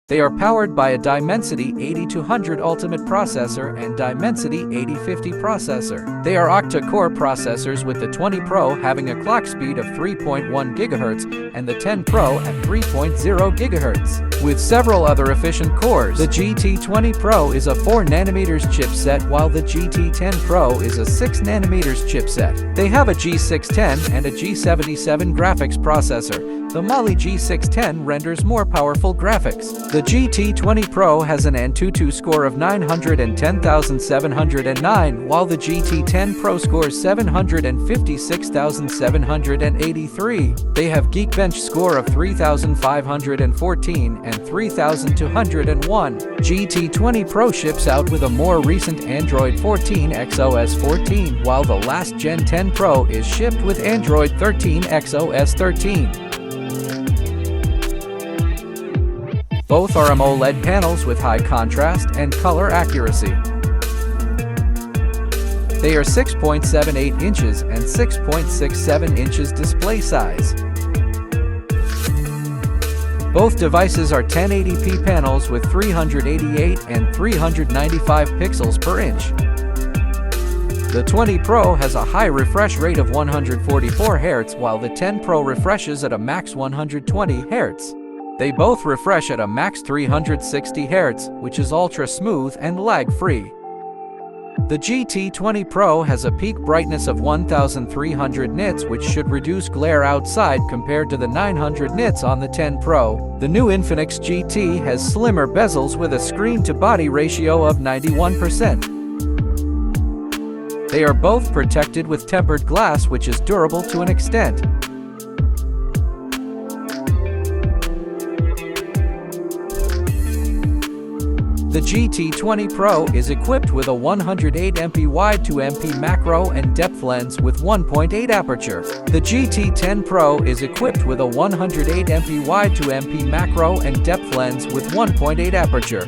They are powered by a Dimensity 8200 Ultimate processor and Dimensity 8050 processor. They are octa-core processors, with the 20 Pro having a clock speed of 3.1 GHz and the 10 Pro at 3.0 GHz. With several other efficient cores, the GT20 Pro is a 4nm chipset, while the GT10 Pro is a 6nm chipset. They have a G610 and a G77 graphics processor. The Mali G610 renders more powerful graphics. The GT20 Pro has an AnTuTu score of 910,709, while the GT10 Pro scores 756,783. They have Geekbench score of 3,514 and 3,201. GT20 Pro ships out with a more recent Android 14 X OS 14, while the last Gen 10 Pro is shipped with Android 13 X OS 13. Both are AMOLED panels with high contrast and color accuracy. They are 6.78 inches and 6.67 inches display size. Both devices are 1080p panels with 388 and 395 pixels per inch. The 20 Pro has a high refresh rate of 144 Hz, while the 10 Pro refreshes at a max 120 Hz. They both refresh at a max 360 Hz, which is ultra smooth and lag-free. The GT20 Pro has a peak brightness of 1300 nits, which should reduce glare outside compared to the 900 nits on the 10 Pro. The new Infinix GT has slimmer bezels with a screen-to-body ratio of 91%. They are both protected with tempered glass, which is durable to an extent. The GT20 Pro is equipped with a 108MP wide 2MP macro and depth lens with 1.8 aperture. The GT10 Pro is equipped with a 108MP wide 2MP macro and depth lens with 1.8 aperture.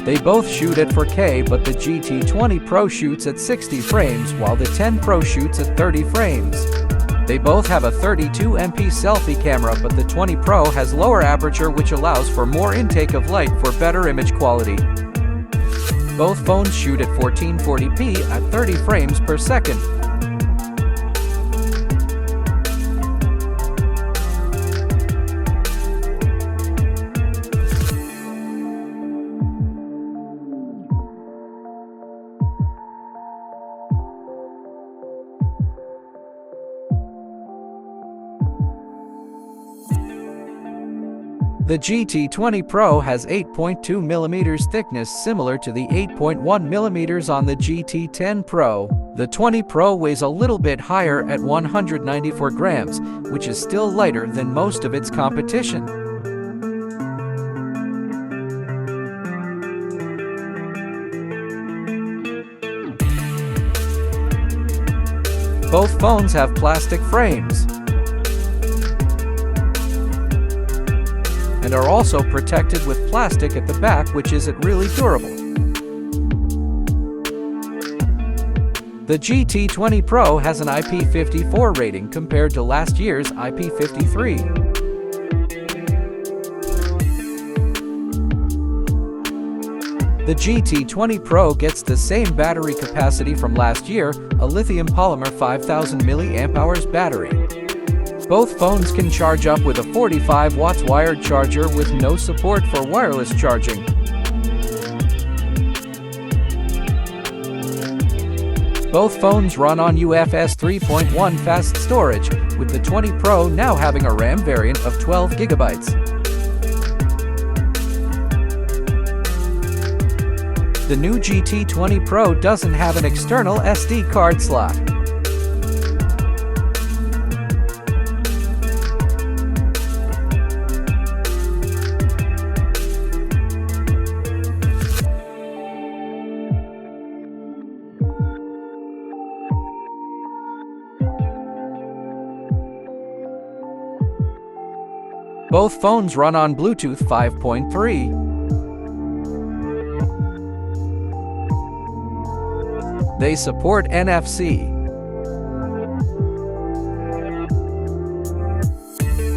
They both shoot at 4K, but the GT20 Pro shoots at 60 frames, while the 10 Pro shoots at 30 frames. They both have a 32MP selfie camera, but the 20 Pro has lower aperture, which allows for more intake of light for better image quality. Both phones shoot at 1440p at 30 frames per second. The GT20 Pro has 8.2mm thickness, similar to the 8.1mm on the GT10 Pro. The 20 Pro weighs a little bit higher at 194 grams, which is still lighter than most of its competition. Both phones have plastic frames and are also protected with plastic at the back, which isn't really durable. The GT20 Pro has an IP54 rating compared to last year's IP53. The GT20 Pro gets the same battery capacity from last year, a lithium polymer 5000 mAh battery. Both phones can charge up with a 45 watts wired charger with no support for wireless charging. Both phones run on UFS 3.1 fast storage, with the 20 Pro now having a RAM variant of 12 GB. The new GT20 Pro doesn't have an external SD card slot. Both phones run on Bluetooth 5.3. They support NFC.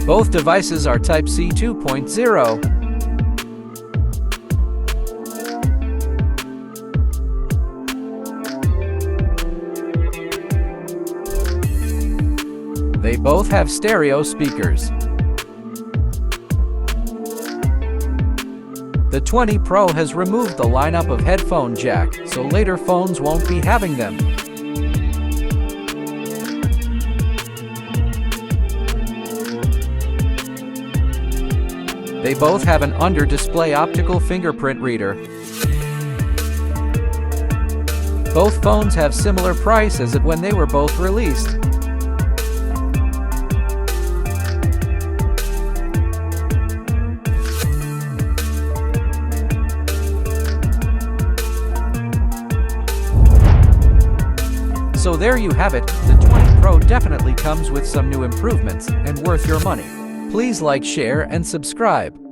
Both devices are Type-C 2.0. They both have stereo speakers. The 20 Pro has removed the lineup of headphone jack, so later phones won't be having them. They both have an under-display optical fingerprint reader. Both phones have similar price as when they were both released. So there you have it, the 20 Pro definitely comes with some new improvements and worth your money. Please like, share, and subscribe.